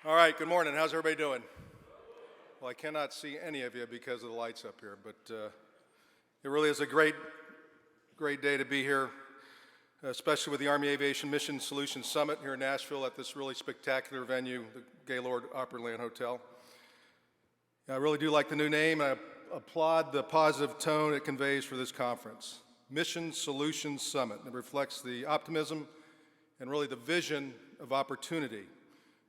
All right, good morning. How's everybody doing? Well, I cannot see any of you because of the lights up here, but it really is a great day to be here, especially with the Army Aviation Mission Solutions Summit here in Nashville at this really spectacular venue, the Gaylord Opryland Hotel. I really do like the new name. I applaud the positive tone it conveys for this conference. Mission Solutions Summit. It reflects the optimism and really the vision of opportunity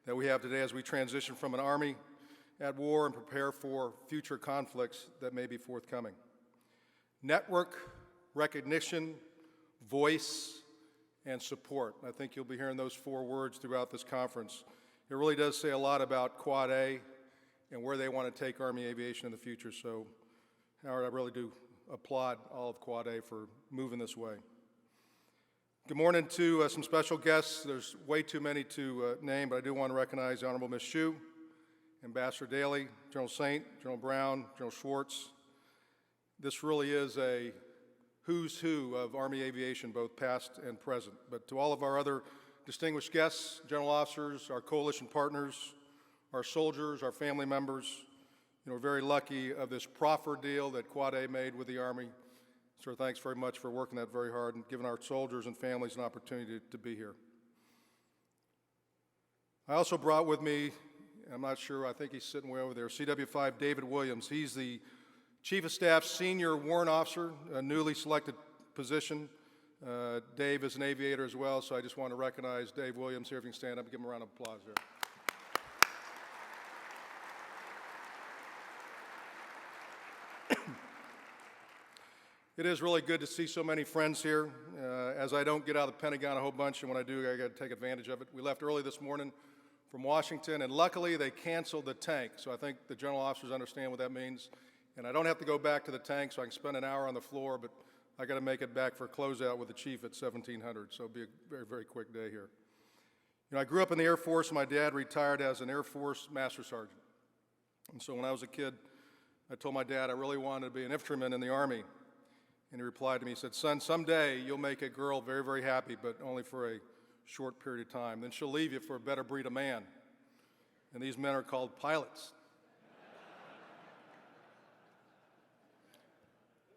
that we have today as we transition from an army at war and prepare for future conflicts that may be forthcoming. Network, recognition, voice, and support. I think you'll be hearing those four words throughout this conference. It really does say a lot about Quad A and where they want to take Army aviation in the future. So, Howard, I really do applaud all of Quad A for moving this way. Good morning to some special guests. There's way too many to name, but I do want to recognize the Honorable Ms. Hsu, Ambassador Daley, General Saint, General Brown, General Schwartz. This really is a who's who of Army aviation, both past and present. But to all of our other distinguished guests, general officers, our coalition partners, our soldiers, our family members, we're very lucky of this proffer deal that Quad A made with the Army. So thanks very much for working that very hard and giving our soldiers and families an opportunity to be here. I also brought with me, I'm not sure, I think he's sitting way over there, CW5 David Williams. He's the Chief of Staff Senior Warrant Officer, a newly selected position. Dave is an aviator as well, so I just want to recognize Dave Williams here. If you can stand up and give him a round of applause there. It is really good to see so many friends here, as I don't get out of the Pentagon a whole bunch, and when I do, I got to take advantage of it. We left early this morning from Washington, and luckily they canceled the tank, so I think the general officers understand what that means. And I don't have to go back to the tank, so I can spend an hour on the floor, but I got to make it back for a closeout with the chief at 1700, so it'll be a very, very quick day here. I grew up in the Air Force, and my dad retired as an Air Force Master Sergeant. And so when I was a kid, I told my dad I really wanted to be an infantryman in the Army. And he replied to me, he said, "Son, someday you'll make a girl very, very happy, but only for a short period of time. Then she'll leave you for a better breed of man. And these men are called pilots."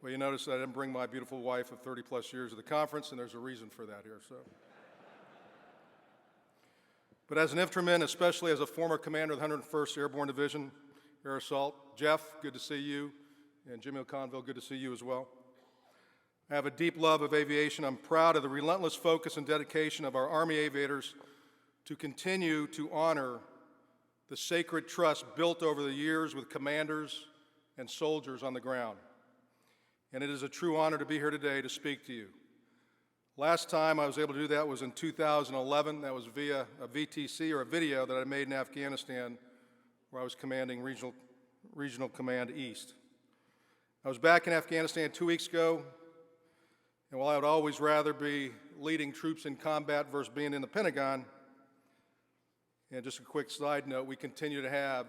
Well, you notice that I didn't bring my beautiful wife of 30 plus years to the conference, and there's a reason for that here. So, but as an infantryman, especially as a former commander of the 101st Airborne Division, Air Assault, Jeff, good to see you, and Jimmy O'Conville, good to see you as well. I have a deep love of aviation. I'm proud of the relentless focus and dedication of our Army aviators to continue to honor the sacred trust built over the years with commanders and soldiers on the ground. And it is a true honor to be here today to speak to you. Last time I was able to do that was in 2011. That was via a VTC, or a video that I made in Afghanistan, where I was commanding Regional Command East. I was back in Afghanistan 2 weeks ago, and while I would always rather be leading troops in combat versus being in the Pentagon, and just a quick side note, we continue to have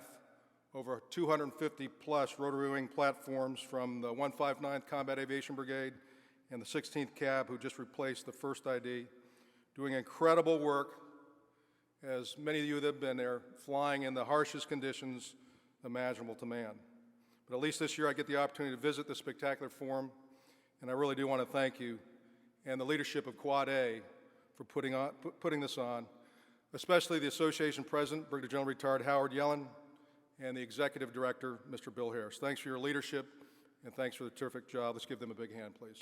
over 250 plus rotary wing platforms from the 159th Combat Aviation Brigade and the 16th Cab, who just replaced the 1st ID, doing incredible work, as many of you that have been there, flying in the harshest conditions imaginable to man. But at least this year I get the opportunity to visit this spectacular forum, and I really do want to thank you and the leadership of Quad A for putting this on, especially the association president, Brigadier General Retired Howard Yellen, and the executive director, Mr. Bill Harris. Thanks for your leadership, and thanks for the terrific job. Let's give them a big hand, please.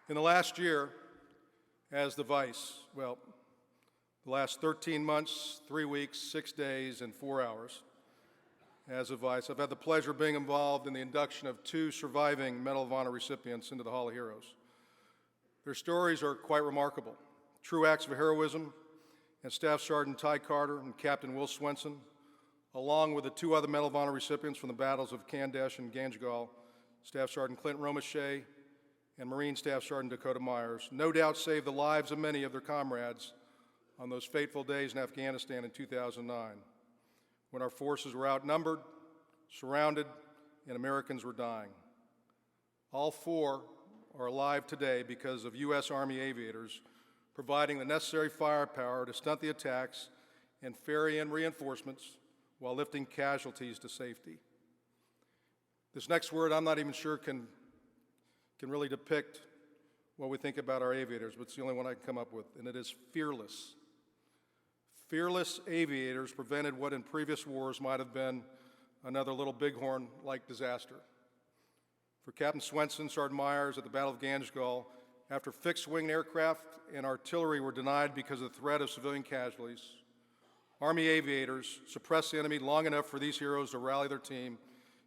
In the last year, as the Vice, well, the last 13 months, 3 weeks, 6 days, and 4 hours, as a Vice, I've had the pleasure of being involved in the induction of 2 surviving Medal of Honor recipients into the Hall of Heroes. Their stories are quite remarkable. True acts of heroism, and Staff Sergeant Ty Carter and Captain Will Swenson, along with the 2 other Medal of Honor recipients from the battles of Kandesh and Ganjgal, Staff Sergeant Clint Romeshay and Marine Staff Sergeant Dakota Myers, no doubt saved the lives of many of their comrades on those fateful days in Afghanistan in 2009, when our forces were outnumbered, surrounded, and Americans were dying. All 4 are alive today because of U.S. Army aviators providing the necessary firepower to stunt the attacks and ferry in reinforcements while lifting casualties to safety. This next word I'm not even sure can really depict what we think about our aviators, but it's the only one I can come up with, and it is fearless. Fearless aviators prevented what in previous wars might have been another little bighorn-like disaster. For Captain Swenson, Sergeant Myers at the Battle of Ganjgal, after fixed-wing aircraft and artillery were denied because of the threat of civilian casualties, Army aviators suppressed the enemy long enough for these heroes to rally their team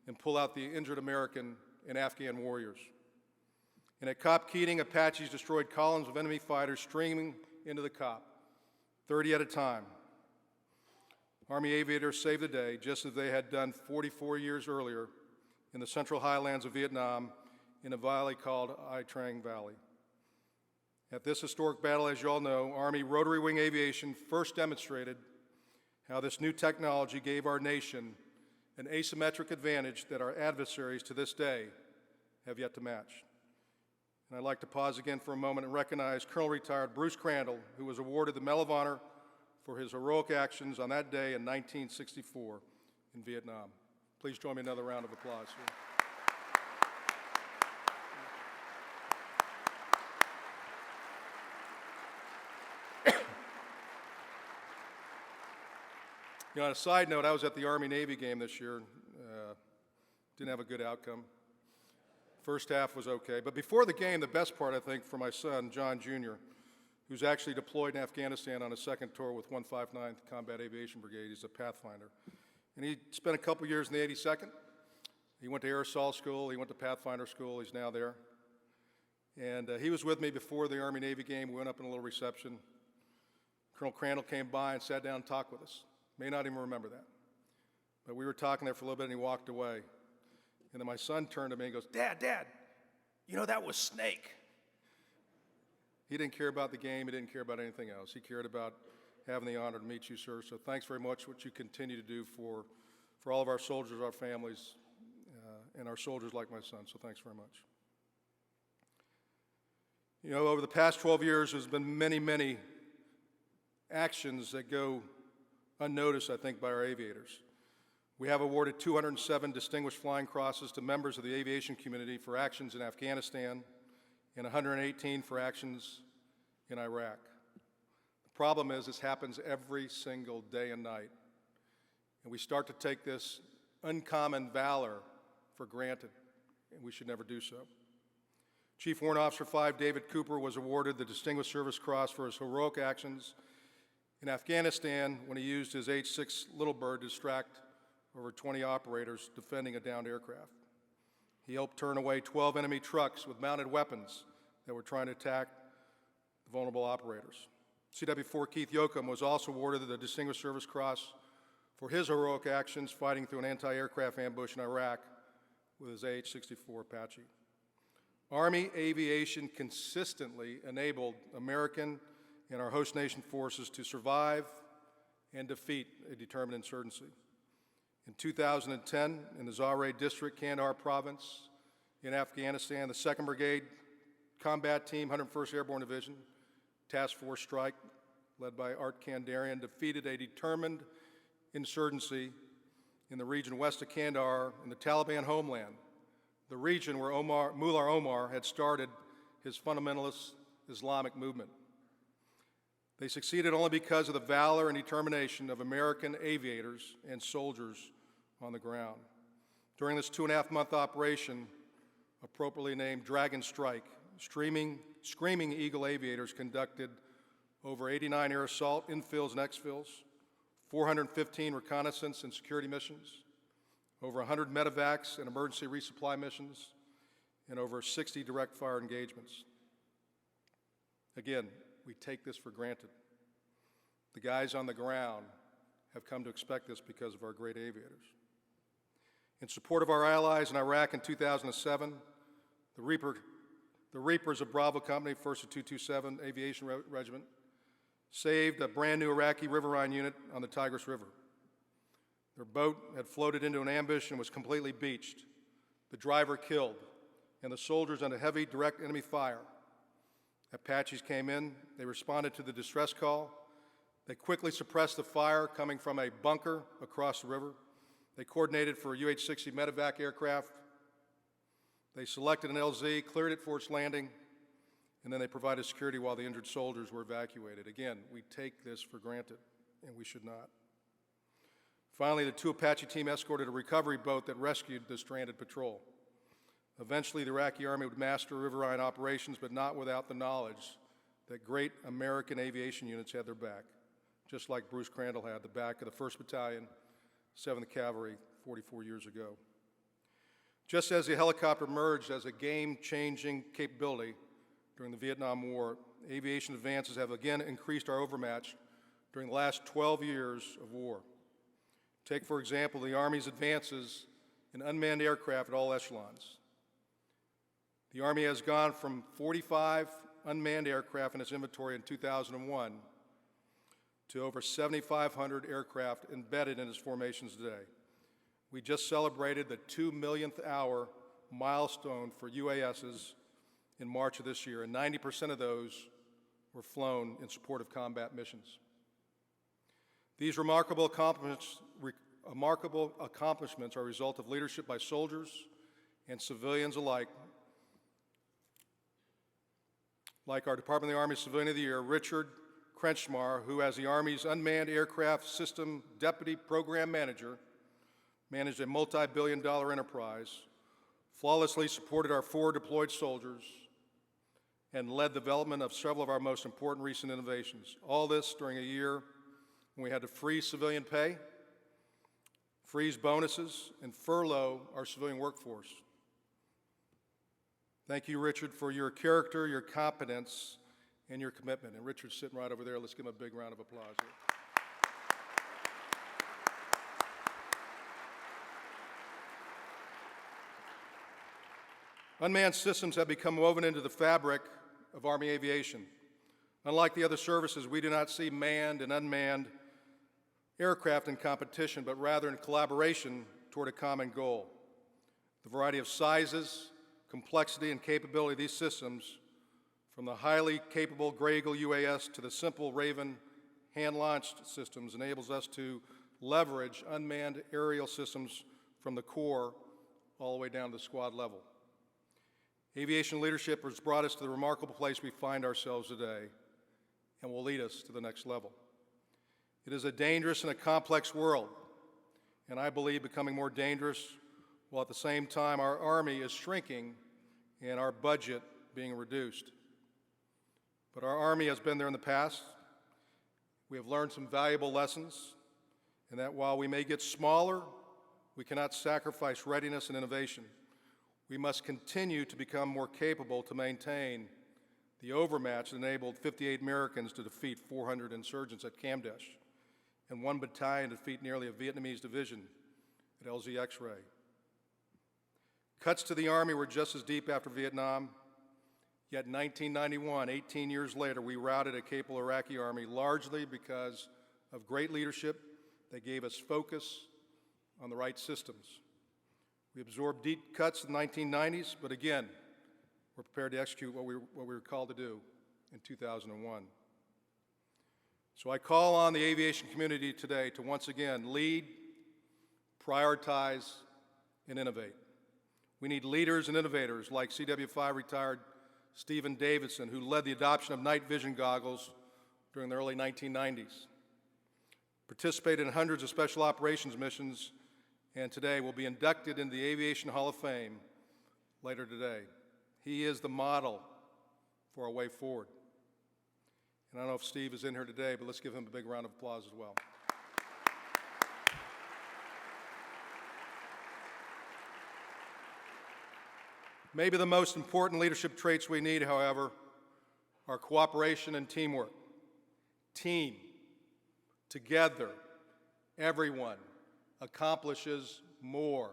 and pull out the injured American and Afghan warriors. And at Cop Keating, Apaches destroyed columns of enemy fighters streaming into the Cop, 30 at a time. Army aviators saved the day, just as they had done 44 years earlier in the central highlands of Vietnam in a valley called Ai Trang Valley. At this historic battle, as you all know, Army rotary wing aviation first demonstrated how this new technology gave our nation an asymmetric advantage that our adversaries to this day have yet to match. And I'd like to pause again for a moment and recognize Colonel Retired Bruce Crandall, who was awarded the Medal of Honor for his heroic actions on that day in 1964 in Vietnam. Please join me in another round of applause here. You know, on a side note, I was at the Army-Navy game this year. Didn't have a good outcome. First half was okay. But before the game, the best part, I think, for my son, John Jr., who's actually deployed in Afghanistan on a second tour with 159th Combat Aviation Brigade. He's a Pathfinder. And he spent a couple years in the 82nd. He went to Air Assault School. He went to Pathfinder School. He's now there. And he was with me before the Army-Navy game. We went up in a little reception. Colonel Crandall came by and sat down and talked with us. May not even remember that. But we were talking there for a little bit, and he walked away. And then my son turned to me and goes, Dad, you know, that was Snake. He didn't care about the game. He didn't care about anything else. He cared about having the honor to meet you, sir. So thanks very much for what you continue to do for all of our soldiers, our families, and our soldiers like my son. So thanks very much. You know, over the past 12 years, there's been many actions that go unnoticed, I think, by our aviators. We have awarded 207 Distinguished Flying Crosses to members of the aviation community for actions in Afghanistan and 118 for actions in Iraq. The problem is this happens every single day and night, and we start to take this uncommon valor for granted, and we should never do so. Chief Warrant Officer 5 David Cooper was awarded the Distinguished Service Cross for his heroic actions in Afghanistan when he used his H-6 Little Bird to distract over 20 operators defending a downed aircraft. He helped turn away 12 enemy trucks with mounted weapons that were trying to attack the vulnerable operators. CW4 Keith Yoakum was also awarded the Distinguished Service Cross for his heroic actions fighting through an anti-aircraft ambush in Iraq with his AH-64 Apache. Army aviation consistently enabled American and our host nation forces to survive and defeat a determined insurgency. In 2010, in the Zaray District, Kandahar Province, in Afghanistan, the 2nd Brigade Combat Team, 101st Airborne Division, Task Force Strike, led by Art Kandarian, defeated a determined insurgency in the region west of Kandahar in the Taliban homeland, the region where Mullah Omar had started his fundamentalist Islamic movement. They succeeded only because of the valor and determination of American aviators and soldiers on the ground. During this 2.5-month operation, appropriately named Dragon Strike, Screaming Eagle aviators conducted over 89 air assault, infills and exfills, 415 reconnaissance and security missions, over 100 medevacs and emergency resupply missions, and over 60 direct fire engagements. Again, we take this for granted. The guys on the ground have come to expect this because of our great aviators. In support of our allies in Iraq in 2007, the Reapers of Bravo Company, 1st of 227 Aviation Regiment, saved a brand new Iraqi riverine unit on the Tigris River. Their boat had floated into an ambush and was completely beached, the driver killed, and the soldiers under heavy direct enemy fire. Apaches came in, they responded to the distress call, they quickly suppressed the fire coming from a bunker across the river, they coordinated for a UH-60 medevac aircraft, they selected an LZ, cleared it for its landing, and then they provided security while the injured soldiers were evacuated. Again, we take this for granted, and we should not. Finally, the 2 Apache team escorted a recovery boat that rescued the stranded patrol. Eventually, the Iraqi Army would master riverine operations, but not without the knowledge that great American aviation units had their back, just like Bruce Crandall had the back of the 1st Battalion, 7th Cavalry 44 years ago. Just as the helicopter emerged as a game-changing capability during the Vietnam War, aviation advances have again increased our overmatch during the last 12 years of war. Take, for example, the Army's advances in unmanned aircraft at all echelons. The Army has gone from 45 unmanned aircraft in its inventory in 2001 to over 7,500 aircraft embedded in its formations today. We just celebrated the 2 millionth hour milestone for UASs in March of this year, and 90% of those were flown in support of combat missions. These remarkable accomplishments are a result of leadership by soldiers and civilians alike, like our Department of the Army Civilian of the Year, Richard Krenschmar, who, as the Army's Unmanned Aircraft System Deputy Program Manager, managed a multi-billion-dollar enterprise, flawlessly supported our 4 deployed soldiers, and led the development of several of our most important recent innovations. All this during a year when we had to freeze civilian pay, freeze bonuses, and furlough our civilian workforce. Thank you, Richard, for your character, your competence, and your commitment. And Richard's sitting right over there. Let's give him a big round of applause here. Unmanned systems have become woven into the fabric of Army aviation. Unlike the other services, we do not see manned and unmanned aircraft in competition, but rather in collaboration toward a common goal. The variety of sizes, complexity, and capability of these systems, from the highly capable Gray Eagle UAS to the simple Raven hand-launched systems, enables us to leverage unmanned aerial systems from the core all the way down to the squad level. Aviation leadership has brought us to the remarkable place we find ourselves today and will lead us to the next level. It is a dangerous and a complex world, and I believe becoming more dangerous, while at the same time our Army is shrinking and our budget being reduced. But our Army has been there in the past. We have learned some valuable lessons, and that while we may get smaller, we cannot sacrifice readiness and innovation. We must continue to become more capable to maintain the overmatch that enabled 58 Americans to defeat 400 insurgents at Kamdesh, and 1 battalion to defeat nearly a Vietnamese division at LZ X-Ray. Cuts to the Army were just as deep after Vietnam, yet in 1991, 18 years later, we routed a capable Iraqi Army largely because of great leadership that gave us focus on the right systems. We absorbed deep cuts in the 1990s, but again, we're prepared to execute what we were called to do in 2001. So I call on the aviation community today to once again lead, prioritize, and innovate. We need leaders and innovators like CW5 retired Stephen Davidson, who led the adoption of night vision goggles during the early 1990s, participated in hundreds of special operations missions, and today will be inducted into the Aviation Hall of Fame later today. He is the model for our way forward. And I don't know if Steve is in here today, but let's give him a big round of applause as well. Maybe the most important leadership traits we need, however, are cooperation and teamwork. Team, together, everyone accomplishes more.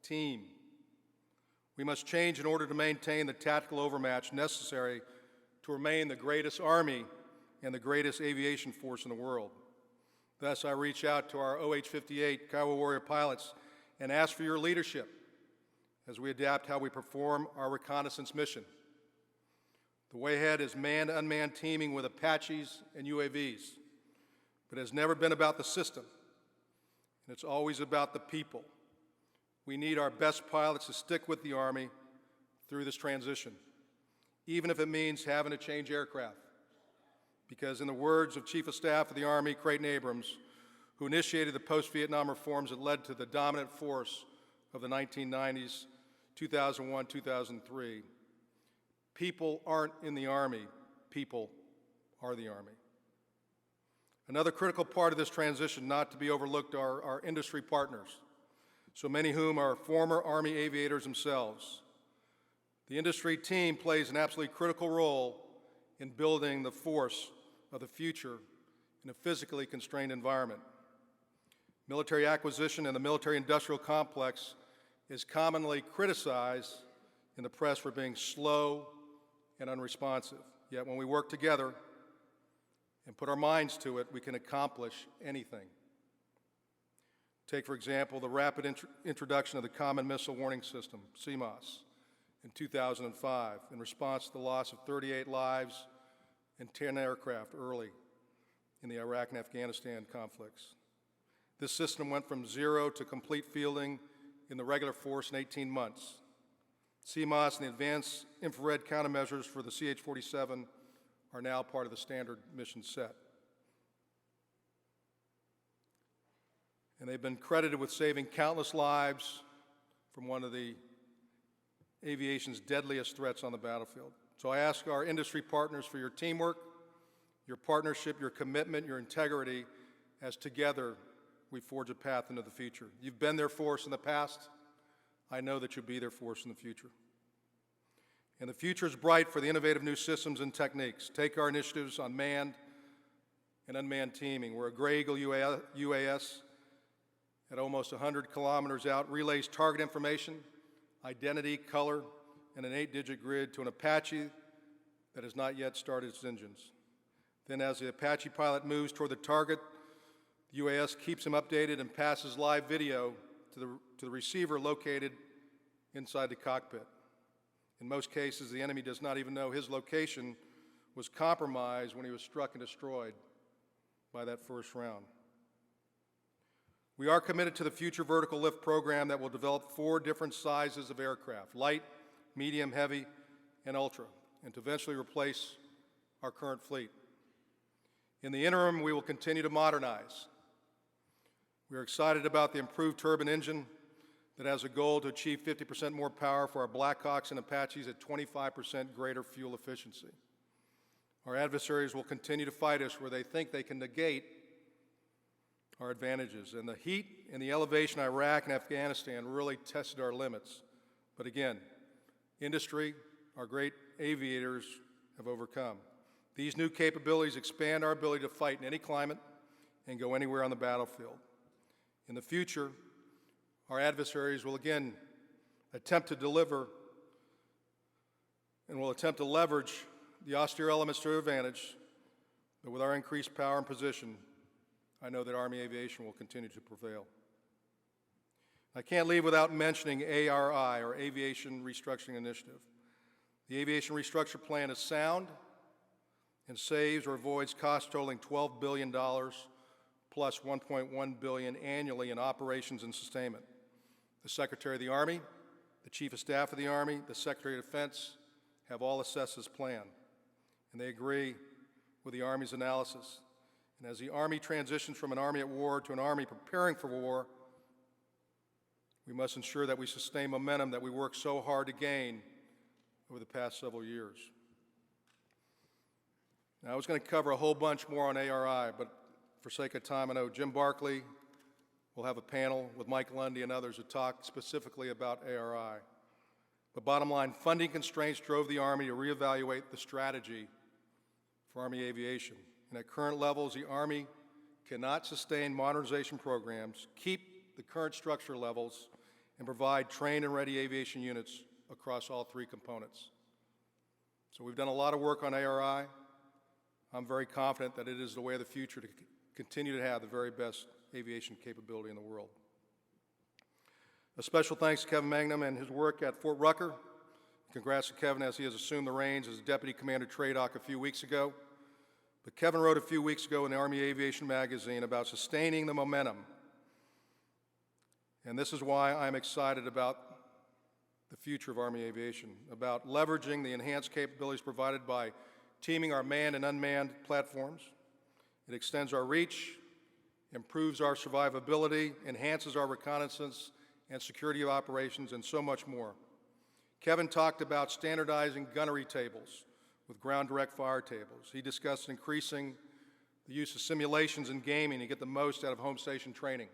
Team. We must change in order to maintain the tactical overmatch necessary to remain the greatest Army and the greatest aviation force in the world. Thus, I reach out to our OH-58 Kiowa Warrior pilots and ask for your leadership as we adapt how we perform our reconnaissance mission. The way ahead is manned-unmanned teaming with Apaches and UAVs, but it has never been about the system, and it's always about the people. We need our best pilots to stick with the Army through this transition, even if it means having to change aircraft. Because in the words of Chief of Staff of the Army, Creighton Abrams, who initiated the post-Vietnam reforms that led to the dominant force of the 1990s, 2001, 2003, people aren't in the Army, people are the Army. Another critical part of this transition not to be overlooked are our industry partners, so many of whom are former Army aviators themselves. The industry team plays an absolutely critical role in building the force of the future in a physically constrained environment. Military acquisition and the military-industrial complex is commonly criticized in the press for being slow and unresponsive. Yet when we work together and put our minds to it, we can accomplish anything. Take, for example, the rapid introduction of the Common Missile Warning System, CMOS, in 2005 in response to the loss of 38 lives and 10 aircraft early in the Iraq and Afghanistan conflicts. This system went from zero to complete fielding in the regular force in 18 months. CMOS and the advanced infrared countermeasures for the CH-47 are now part of the standard mission set. And they've been credited with saving countless lives from one of the aviation's deadliest threats on the battlefield. So I ask our industry partners for your teamwork, your partnership, your commitment, your integrity, as together we forge a path into the future. You've been there for us in the past. I know that you'll be there for us in the future. And the future is bright for the innovative new systems and techniques. Take our initiatives on manned and unmanned teaming, where a Gray Eagle UAS at almost 100 kilometers out relays target information, identity, color, and an 8-digit grid to an Apache that has not yet started its engines. Then as the Apache pilot moves toward the target, the UAS keeps him updated and passes live video to the receiver located inside the cockpit. In most cases, the enemy does not even know his location was compromised when he was struck and destroyed by that first round. We are committed to the future vertical lift program that will develop 4 different sizes of aircraft: light, medium, heavy, and ultra, and to eventually replace our current fleet. In the interim, we will continue to modernize. We are excited about the improved turbine engine that has a goal to achieve 50% more power for our Blackhawks and Apaches at 25% greater fuel efficiency. Our adversaries will continue to fight us where they think they can negate our advantages. And the heat and the elevation in Iraq and Afghanistan really tested our limits. But again, industry, our great aviators have overcome. These new capabilities expand our ability to fight in any climate and go anywhere on the battlefield. In the future, our adversaries will again attempt to deliver and will attempt to leverage the austere elements to their advantage, but with our increased power and position, I know that Army aviation will continue to prevail. I can't leave without mentioning ARI, or Aviation Restructuring Initiative. The Aviation Restructure Plan is sound and saves or avoids costs totaling $12 billion plus $1.1 billion annually in operations and sustainment. The Secretary of the Army, the Chief of Staff of the Army, the Secretary of Defense have all assessed this plan, and they agree with the Army's analysis. And as the Army transitions from an Army at war to an Army preparing for war, we must ensure that we sustain momentum that we worked so hard to gain over the past several years. Now, I was going to cover a whole bunch more on ARI, but for sake of time, I know Jim Barkley will have a panel with Mike Lundy and others to talk specifically about ARI. But bottom line, funding constraints drove the Army to reevaluate the strategy for Army aviation. And at current levels, the Army cannot sustain modernization programs, keep the current structure levels, and provide trained and ready aviation units across all 3 components. So we've done a lot of work on ARI. I'm very confident that it is the way of the future to continue to have the very best aviation capability in the world. A special thanks to Kevin Mangum and his work at Fort Rucker. Congrats to Kevin as he has assumed the reins as Deputy Commander TRADOC a few weeks ago. But Kevin wrote a few weeks ago in the Army Aviation magazine about sustaining the momentum. And this is why I'm excited about the future of Army Aviation, about leveraging the enhanced capabilities provided by teaming our manned and unmanned platforms. It extends our reach, improves our survivability, enhances our reconnaissance and security of operations, and so much more. Kevin talked about standardizing gunnery tables with ground direct fire tables. He discussed increasing the use of simulations and gaming to get the most out of home station training.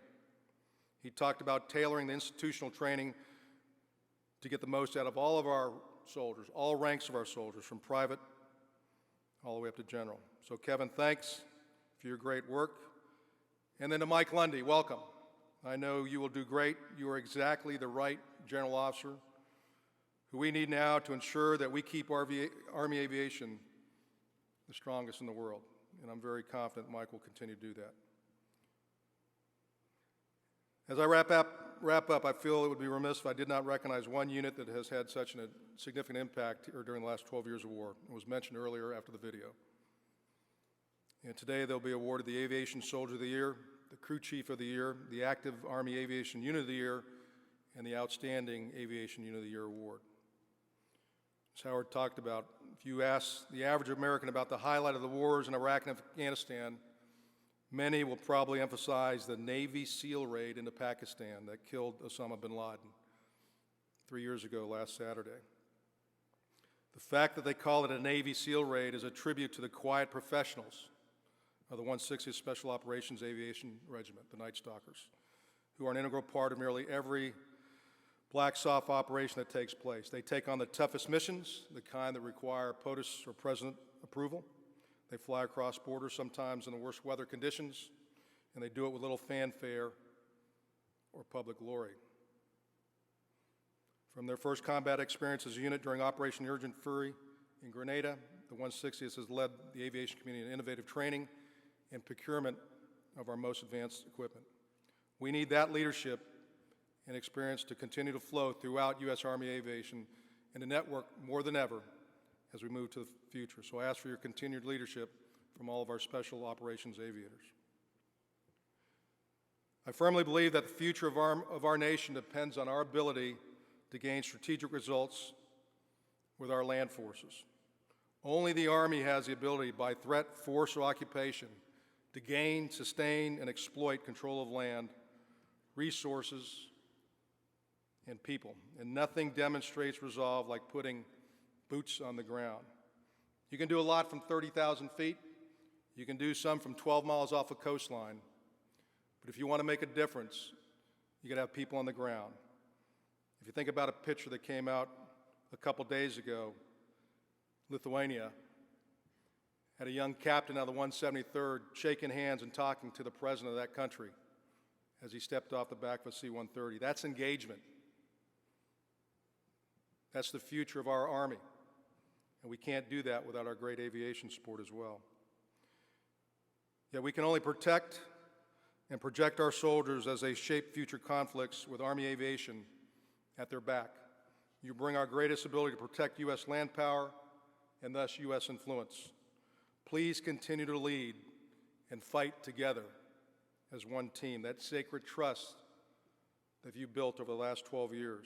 He talked about tailoring the institutional training to get the most out of all of our soldiers, all ranks of our soldiers, from private all the way up to general. So Kevin, thanks for your great work. And then to Mike Lundy, welcome. I know you will do great. You are exactly the right general officer who we need now to ensure that we keep Army Aviation the strongest in the world. And I'm very confident Mike will continue to do that. As I wrap up, I feel it would be remiss if I did not recognize one unit that has had such a significant impact here during the last 12 years of war. It was mentioned earlier after the video. And today they'll be awarded the Aviation Soldier of the Year, the Crew Chief of the Year, the Active Army Aviation Unit of the Year, and the Outstanding Aviation Unit of the Year Award. As Howard talked about, if you ask the average American about the highlight of the wars in Iraq and Afghanistan, many will probably emphasize the Navy SEAL raid into Pakistan that killed Osama bin Laden 3 years ago last Saturday. The fact that they call it a Navy SEAL raid is a tribute to the quiet professionals of the 160th Special Operations Aviation Regiment, the Night Stalkers, who are an integral part of nearly every Black SOF operation that takes place. They take on the toughest missions, the kind that require POTUS or President approval. They fly across borders, sometimes in the worst weather conditions, and they do it with little fanfare or public glory. From their first combat experience as a unit during Operation Urgent Fury in Grenada, the 160th has led the aviation community in innovative training and procurement of our most advanced equipment. We need that leadership and experience to continue to flow throughout U.S. Army Aviation and to network more than ever as we move to the future. So I ask for your continued leadership from all of our special operations aviators. I firmly believe that the future of our nation depends on our ability to gain strategic results with our land forces. Only the Army has the ability, by threat, force, or occupation, to gain, sustain, and exploit control of land, resources, and people. And nothing demonstrates resolve like putting boots on the ground. You can do a lot from 30,000 feet. You can do some from 12 miles off a coastline. But if you want to make a difference, you got to have people on the ground. If you think about a picture that came out a couple days ago, Lithuania had a young captain of the 173rd shaking hands and talking to the president of that country as he stepped off the back of a C-130. That's engagement. That's the future of our Army. And we can't do that without our great aviation support as well. Yet we can only protect and project our soldiers as they shape future conflicts with Army Aviation at their back. You bring our greatest ability to protect U.S. land power and thus U.S. influence. Please continue to lead and fight together as one team, that sacred trust that you built over the last 12 years.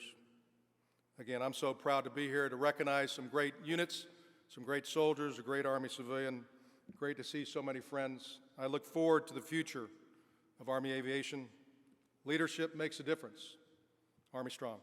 Again, I'm so proud to be here to recognize some great units, some great soldiers, a great Army civilian. Great to see so many friends. I look forward to the future of Army Aviation. Leadership makes a difference. Army strong.